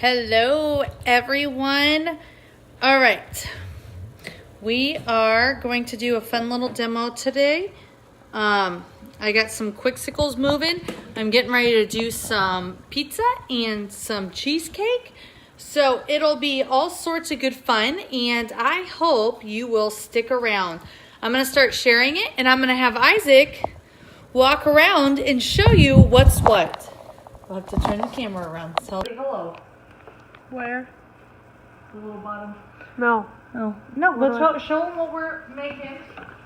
Hello, everyone. All right. We are going to do a fun little demo today. I got some quicksicles moving. I'm getting ready to do some pizza and some cheesecake. So it'll be all sorts of good fun, and I hope you will stick around. I'm going to start sharing it, and I'm going to have Isaac walk around and show you what's what. I'll have to turn the camera around. So say hello. Where? The little bottom. No. Oh. No, let's show them what we're making.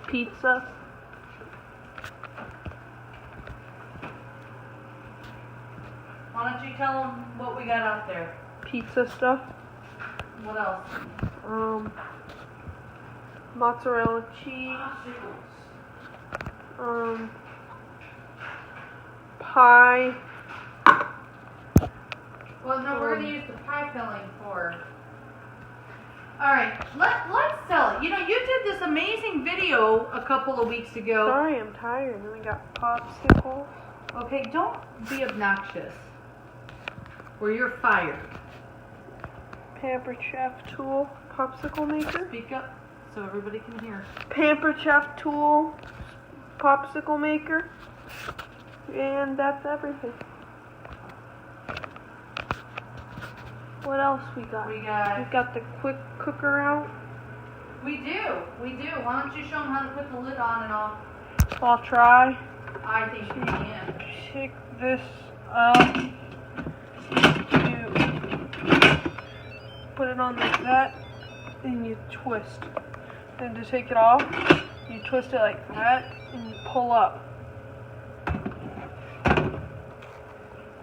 Pizza. Why don't you tell them what we got out there? Pizza stuff. What else? Mozzarella cheese. Pie. Well, no, we're going to use the pie filling for... Alright, let's sell it. You know, you did this amazing video a couple of weeks ago. Sorry, I'm tired. And we got popsicles. Okay, don't be obnoxious. Or you're fired. Pampered Chef tool. Popsicle maker. Speak up so everybody can hear. Pampered Chef tool. Popsicle maker. And that's everything. What else we got? We got the quick cooker out. We do. Why don't you show them how to put the lid on and off? I'll try. I think you can. Pick this up. You put it on like that, and you twist. Then to take it off, you twist it like that, and you pull up.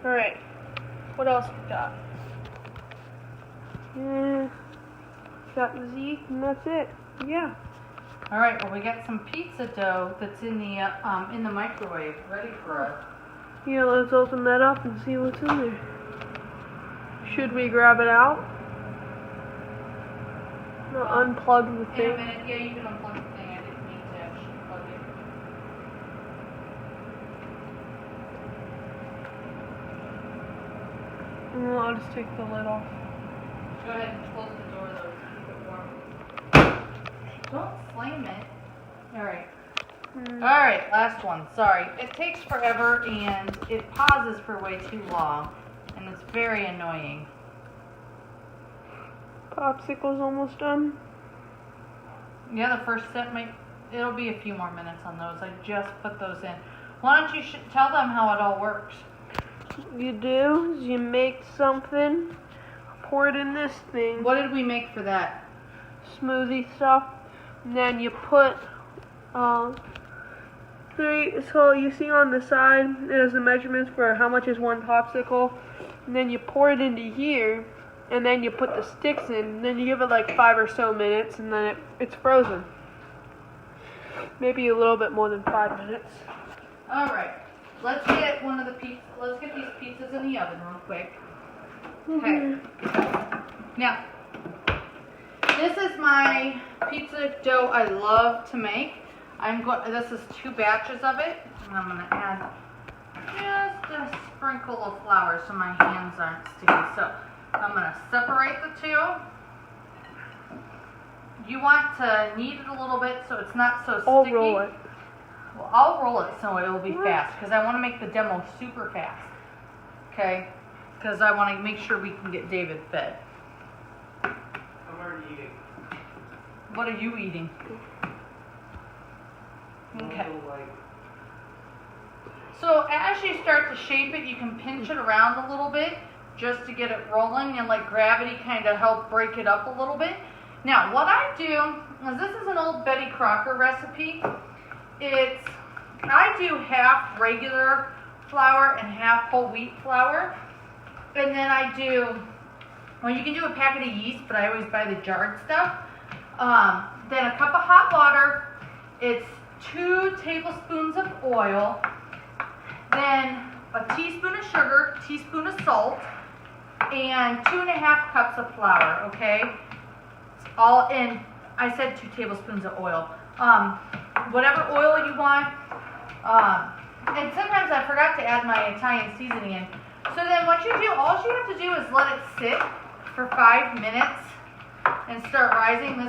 Alright, what else we got? Got Zeke, and that's it. Yeah. All right. Well, we got some pizza dough that's in the microwave, ready for us. Yeah, let's open that up and see what's in there. Should we grab it out? No, unplug the thing. In a minute. Yeah, you can unplug the thing. I didn't mean to actually plug it. I'll just take the lid off. Go ahead and close the door, though, to keep it warm. Don't slam it. All right. All right, last one. Sorry. It takes forever, and it pauses for way too long, and it's very annoying. Popsicle's almost done. Yeah, the first set it'll be a few more minutes on those. I just put those in. Why don't you tell them how it all works? You do is you make something, pour it in this thing. What did we make for that? Smoothie stuff. And then you put so you see on the side it has the measurements for how much is one popsicle. And then you pour it into here, and then you put the sticks in, and then you give it like 5 or so minutes, and then it's frozen. Maybe a little bit more than 5 minutes. All right. Let's get let's get these pizzas in the oven real quick. Okay. Now, this is my pizza dough I love to make. This is 2 batches of it, and I'm going to add just a sprinkle of flour so my hands aren't sticky. So I'm going to separate the two. You want to knead it a little bit so it's not so sticky. I'll roll it. Well, I'll roll it so it will be fast because I want to make the demo super fast. Okay? Because I want to make sure we can get David fed. I'm already eating. What are you eating? Okay. So as you start to shape it, you can pinch it around a little bit just to get it rolling and let gravity kind of help break it up a little bit. Now, what I do is this is an old Betty Crocker recipe. I do half regular flour and half whole wheat flour. And then I do, well, you can do a packet of yeast, but I always buy the jarred stuff. Then a cup of hot water. It's 2 tablespoons of oil. Then a teaspoon of sugar, teaspoon of salt, and 2.5 cups of flour, okay? It's all in, I said 2 tablespoons of oil. Whatever oil you want. And sometimes I forgot to add my Italian seasoning in. So then what you do, all you have to do is let it sit for 5 minutes and start rising.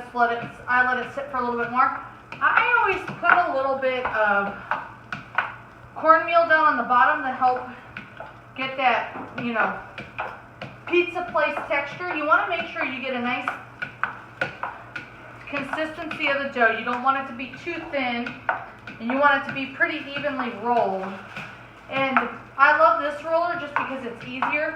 I let it sit for a little bit more. I always put a little bit of cornmeal down on the bottom to help get that, you know, pizza place texture. You want to make sure you get a nice consistency of the dough. You don't want it to be too thin, and you want it to be pretty evenly rolled. And I love this roller just because it's easier.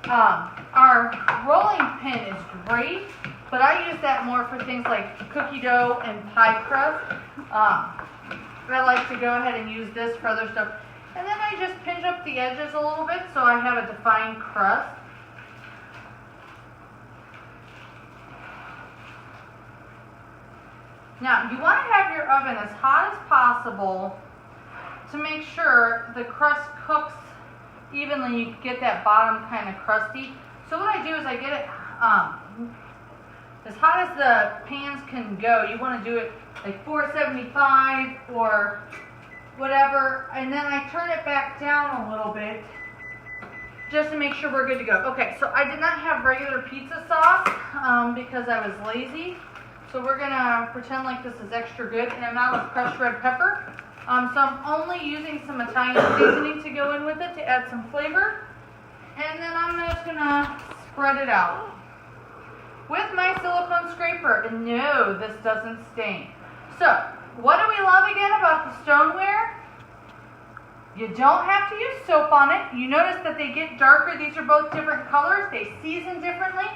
Our rolling pin is great, but I use that more for things like cookie dough and pie crust. I like to go ahead and use this for other stuff. And then I just pinch up the edges a little bit so I have a defined crust. Now, you want to have your oven as hot as possible to make sure the crust cooks evenly. You get that bottom kind of crusty. So what I do is I get it as hot as the pans can go. You want to do it like 475 or whatever, and then I turn it back down a little bit just to make sure we're good to go. Okay, so I did not have regular pizza sauce because I was lazy. So we're gonna pretend like this is extra good, and I'm out of crushed red pepper. So I'm only using some Italian seasoning to go in with it to add some flavor. And then I'm just gonna spread it out with my silicone scraper. And no, this doesn't stain. So, what do we love again about the Stoneware? You don't have to use soap on it. You notice that they get darker. These are both different colors. They season differently.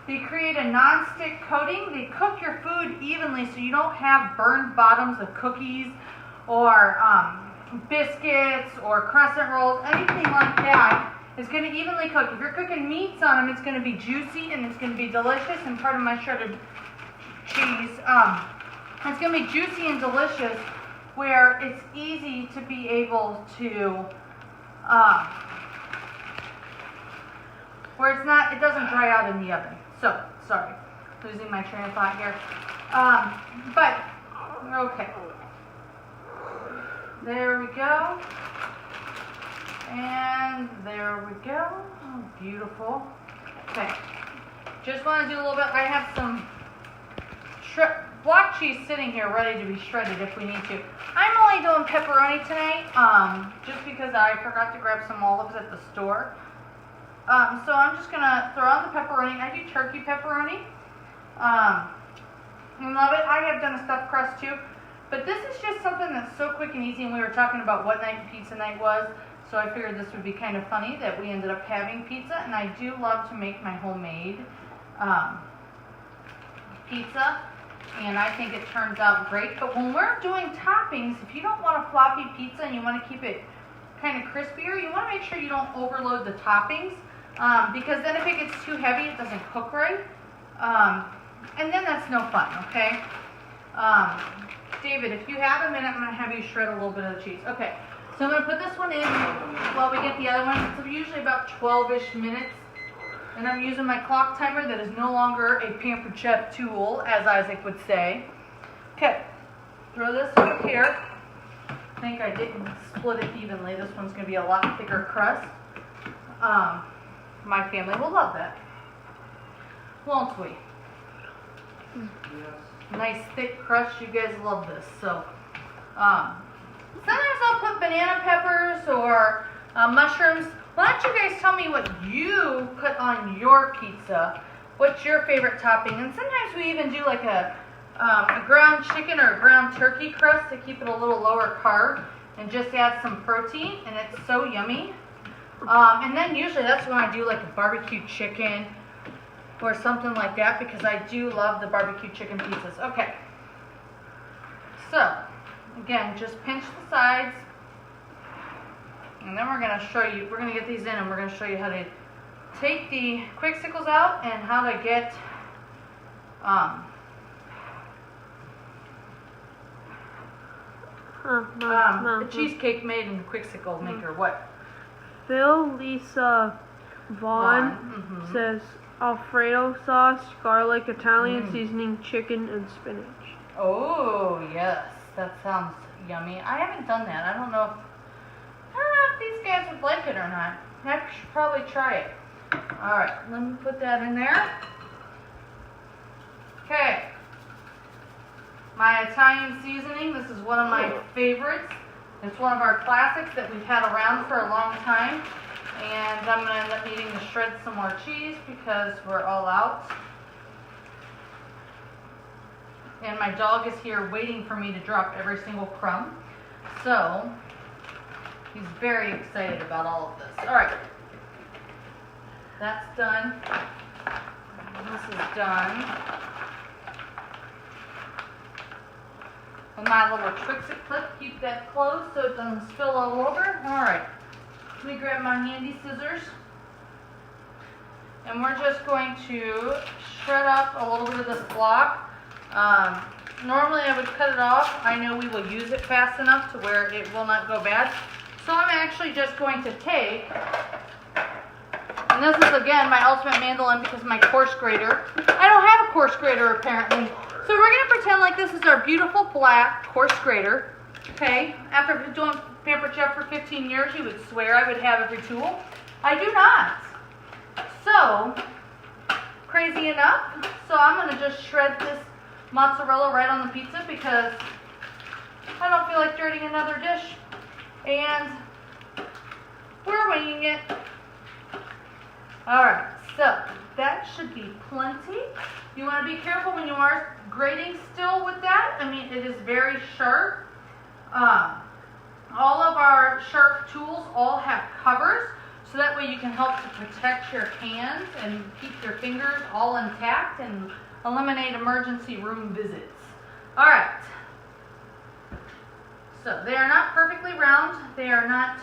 They create a non-stick coating. They cook your food evenly so you don't have burned bottoms of cookies or biscuits or crescent rolls. Anything like that is going to evenly cook. If you're cooking meats on them, it's going to be juicy and it's going to be delicious. And part of my shredded cheese, it's going to be juicy and delicious, where it's easy to be able to, where it doesn't dry out in the oven. So, sorry, losing my train of thought here. But, okay. There we go. And there we go. Oh, beautiful. Okay. Just want to do a little bit. I have some block cheese sitting here ready to be shredded if we need to. I'm only doing pepperoni tonight, just because I forgot to grab some olives at the store. So I'm just going to throw on the pepperoni. I do turkey pepperoni. I love it. I have done a stuffed crust too. But this is just something that's so quick and easy, and we were talking about what night pizza night was, so I figured this would be kind of funny that we ended up having pizza, and I do love to make my homemade pizza, and I think it turns out great. But when we're doing toppings, if you don't want a floppy pizza and you want to keep it kind of crispier, you want to make sure you don't overload the toppings, because then if it gets too heavy, it doesn't cook right, and then that's no fun, okay? David, if you have a minute, I'm going to have you shred a little bit of the cheese. Okay, so I'm going to put this one in while we get the other one. It's usually about 12-ish minutes, and I'm using my clock timer that is no longer a Pampered Chef tool, as Isaac would say. Okay, throw this over here. I think I didn't split it evenly. This one's going to be a lot thicker crust. My family will love that, won't we? Yes. Nice thick crust. You guys love this. So sometimes I'll put banana peppers or mushrooms. Why don't you guys tell me what you put on your pizza? What's your favorite topping? And sometimes we even do like a ground chicken or a ground turkey crust to keep it a little lower carb and just add some protein, and it's so yummy. And then usually that's when I do like a barbecue chicken or something like that, because I do love the barbecue chicken pizzas. Okay, so again, just pinch the sides, and then we're going to show you, we're going to get these in, and we're going to show you how to take the quicksicles out and how to get the cheesecake made in the quicksicle maker. What? Phil Lisa Vaughn says Alfredo sauce, garlic, Italian seasoning, chicken, and spinach. Oh, yes. That sounds yummy. I haven't done that. I don't know if these guys would like it or not. I should probably try it. All right, let me put that in there. Okay. My Italian seasoning, this is one of my favorites. It's one of our classics that we've had around for a long time. And I'm going to end up needing to shred some more cheese because we're all out. And my dog is here waiting for me to drop every single crumb. So, he's very excited about all of this. All right. That's done. This is done. With my little quicksicle clip, keep that closed so it doesn't spill all over. All right. Let me grab my handy scissors. And we're just going to shred up a little bit of this block. Normally I would cut it off. I know we will use it fast enough to where it will not go bad. So I'm actually just going to take, and this is again my ultimate mandolin because my coarse grater. I don't have a coarse grater apparently. So we're going to pretend like this is our beautiful black coarse grater. Okay, after doing Pampered Chef for 15 years, you would swear I would have every tool. I do not. So, crazy enough, so I'm going to just shred this mozzarella right on the pizza because I don't feel like dirtying another dish. And we're winging it. Alright, so that should be plenty. You want to be careful when you are grating still with that. I mean, it is very sharp. All of our sharp tools all have covers, so that way you can help to protect your hands and keep your fingers all intact and eliminate emergency room visits. All right. So they are not perfectly round. They are not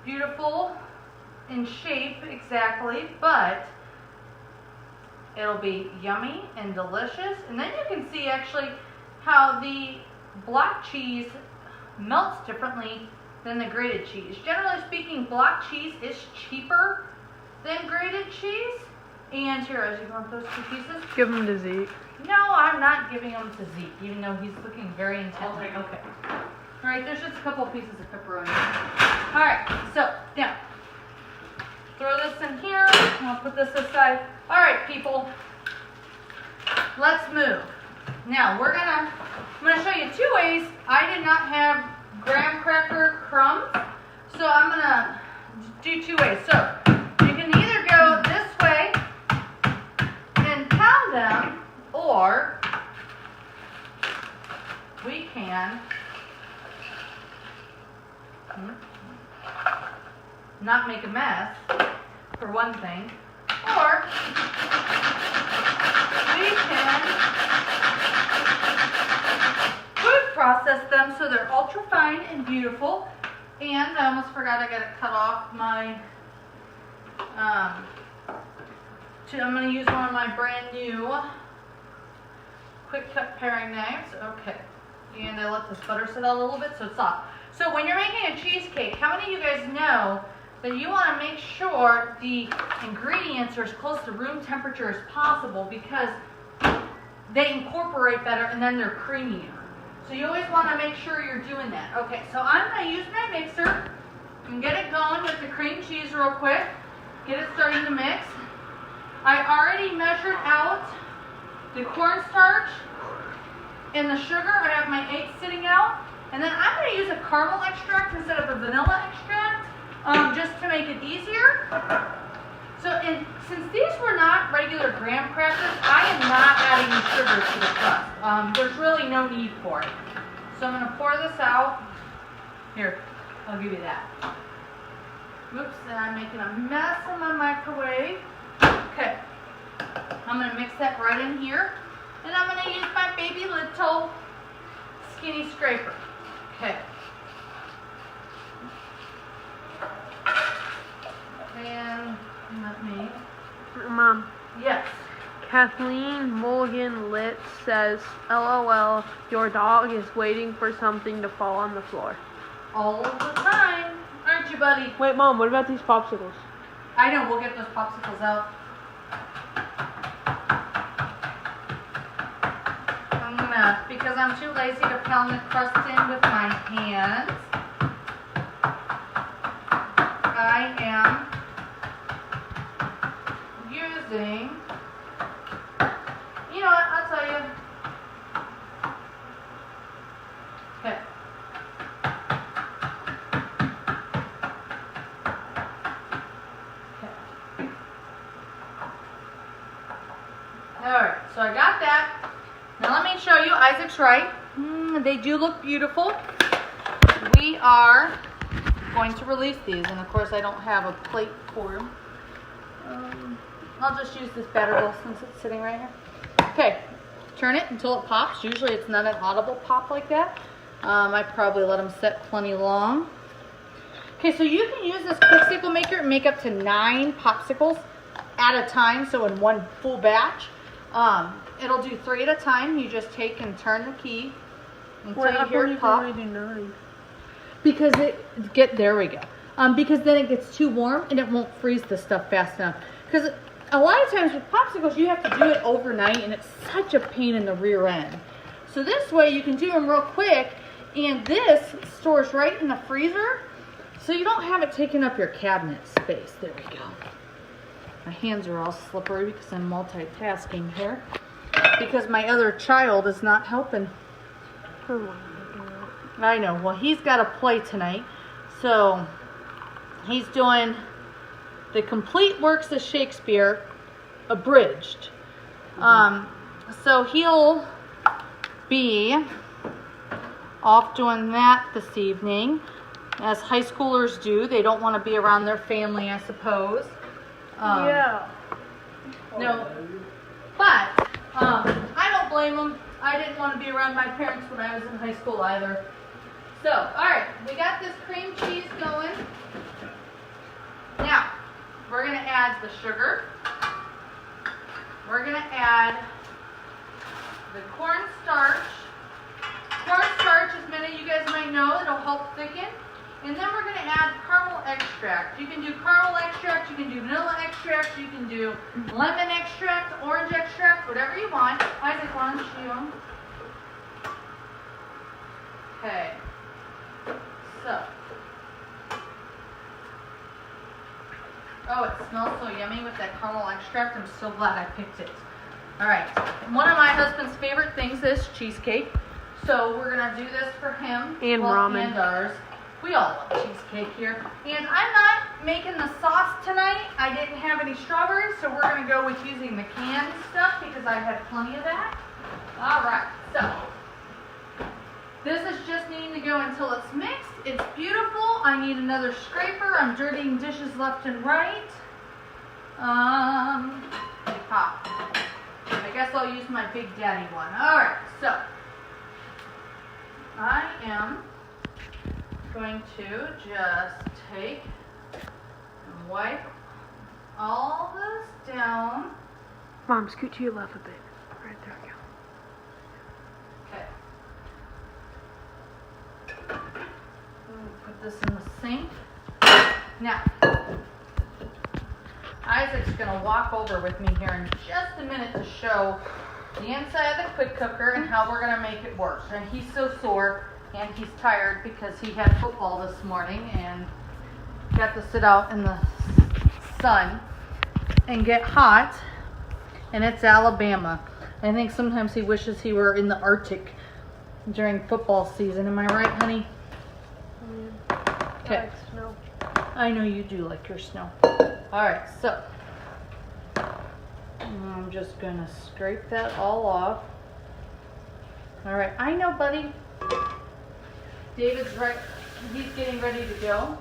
beautiful in shape exactly, but it'll be yummy and delicious. And then you can see actually how the block cheese melts differently than the grated cheese. Generally speaking, block cheese is cheaper than grated cheese. And here, as you want those two pieces? Give them to Zeke. No, I'm not giving them to Zeke, even though he's looking very intently. Okay. All right, there's just a couple pieces of pepperoni. All right, so now throw this in here. I'll put this aside. All right, people, let's move. Now I'm gonna show you two ways. I did not have graham cracker crumbs, so I'm gonna do two ways. So you can either go this way and pound them, or we can not make a mess, for one thing, or we can food process them so they're ultra fine and beautiful. And I almost forgot I gotta cut off my I'm gonna use one of my brand new quick cut paring knives. Okay, and I let this butter sit out a little bit so it's soft. So when you're making a cheesecake, how many of you guys know that you want to make sure the ingredients are as close to room temperature as possible because they incorporate better and then they're creamier. So you always want to make sure you're doing that. Okay, so I'm going to use my mixer and get it going with the cream cheese real quick. Get it starting to mix. I already measured out the cornstarch and the sugar. I have my eggs sitting out. And then I'm going to use a caramel extract instead of a vanilla extract, just to make it easier. So since these were not regular graham crackers, I am not adding the sugar to the crust. There's really no need for it. So I'm going to pour this out. Here, I'll give you that. Oops, and I'm making a mess in my microwave. Okay, I'm going to mix that right in here. And I'm going to use my baby little skinny scraper. Okay. And let me. Mom. Yes. Kathleen Mulligan Lit says, LOL, your dog is waiting for something to fall on the floor. All of the time. Aren't you, buddy? Wait, Mom, what about these popsicles? I know, we'll get those popsicles out. I'm gonna, because I'm too lazy to pound the crust in with my hands, I am using, you know what, I'll tell you. Okay. Alright, so I got that. Now let me show you, Isaac's right. They do look beautiful. We are going to release these, and of course I don't have a plate for them. I'll just use this batter bowl since it's sitting right here. Okay, turn it until it pops. Usually it's not an audible pop like that. I probably let them set plenty long. Okay, so you can use this quicksicle maker and make up to 9 popsicles at a time, so in one full batch. It'll do 3 at a time. You just take and turn the key until you hear it pop. Do 9? Because there we go. Because then it gets too warm and it won't freeze the stuff fast enough. Because a lot of times with popsicles, you have to do it overnight and it's such a pain in the rear end. So this way you can do them real quick, and this stores right in the freezer, so you don't have it taking up your cabinet space. There we go. My hands are all slippery because I'm multitasking here. Because my other child is not helping. I know. Well, he's got to play tonight. So he's doing the complete works of Shakespeare abridged. So he'll be off doing that this evening, as high schoolers do. They don't want to be around their family, I suppose. Yeah. No, but I don't blame them. I didn't want to be around my parents when I was in high school either. So, alright, we got this cream cheese going. Now, we're going to add the sugar. We're going to add the cornstarch. Cornstarch, as many of you guys might know, it'll help thicken. And then we're going to add caramel extract. You can do caramel extract, you can do vanilla extract, you can do lemon extract, orange extract, whatever you want. Isaac, why don't you? Okay. So. Oh, it smells so yummy with that caramel extract. I'm so glad I picked it. Alright. One of my husband's favorite things is cheesecake. So we're going to do this for him. And ramen. And ours. We all love cheesecake here. And I'm not making the sauce tonight. I didn't have any strawberries, so we're going to go with using the canned stuff because I had plenty of that. Alright, so this is just needing to go until it's mixed. It's beautiful. I need another scraper. I'm dirtying dishes left and right. Pop. I guess I'll use my Big Daddy one. Alright, so I am going to just take and wipe all this down. Mom, scoot to your left a bit. Right there we go. Okay. Put this in the sink. Now, Isaac's going to walk over with me here in just a minute to show the inside of the quick cooker and how we're going to make it work. And he's so sore and he's tired because he had football this morning and got to sit out in the sun and get hot. And it's Alabama. I think sometimes he wishes he were in the Arctic during football season. Am I right, honey? Okay. I like snow. I know you do like your snow. Alright, so I'm just going to scrape that all off. Alright, I know, buddy. David's right. He's getting ready to go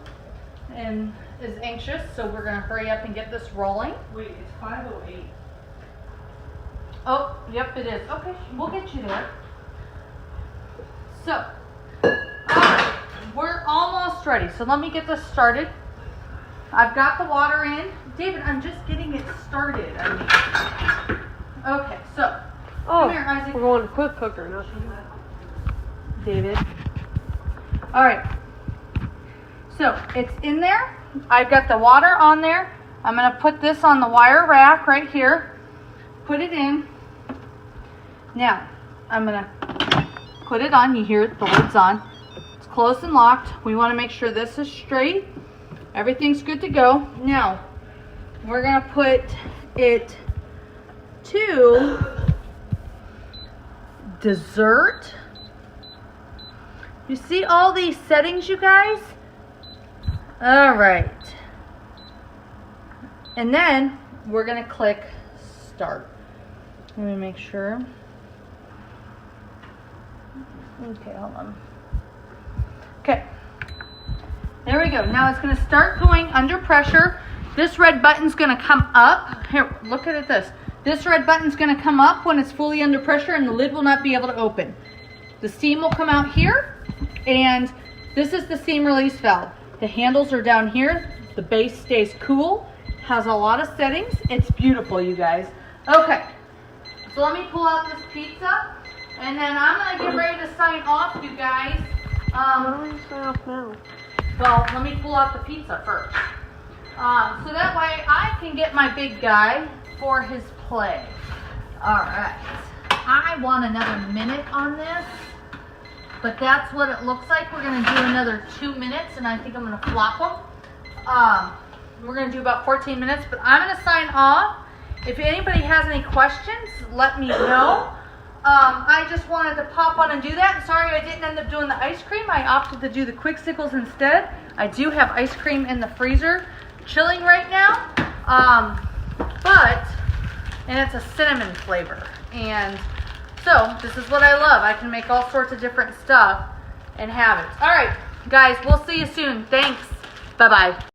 and is anxious, so we're going to hurry up and get this rolling. Wait, it's 5:08. Oh, yep, it is. Okay, we'll get you there. So, alright, we're almost ready. So let me get this started. I've got the water in. David, I'm just getting it started. Okay, so, come here, Isaac. We're going to quick cooker, not David. Alright, so it's in there. I've got the water on there. I'm going to put this on the wire rack right here. Put it in. Now, I'm going to put it on. You hear the lid's on. It's closed and locked. We want to make sure this is straight. Everything's good to go. Now, we're gonna put it to dessert. You see all these settings, you guys? All right. And then we're gonna click start. Let me make sure. Okay, hold on. Okay. There we go. Now it's going to start going under pressure. This red button's going to come up. Here, look at this. This red button's going to come up when it's fully under pressure and the lid will not be able to open. The steam will come out here, and this is the steam release valve. The handles are down here. The base stays cool. Has a lot of settings. It's beautiful, you guys. Okay. So let me pull out this pizza, and then I'm going to get ready to sign off, you guys. Why don't you sign off now? Well, let me pull out the pizza first. So that way I can get my big guy for his play. All right. I want another minute on this, but that's what it looks like. We're going to do another 2 minutes, and I think I'm going to flop them. We're going to do about 14 minutes, but I'm going to sign off. If anybody has any questions, let me know. I just wanted to pop on and do that. Sorry I didn't end up doing the ice cream. I opted to do the quicksicles instead. I do have ice cream in the freezer chilling right now. And it's a cinnamon flavor. And so this is what I love. I can make all sorts of different stuff and have it. All right, guys, we'll see you soon. Thanks. Bye-bye.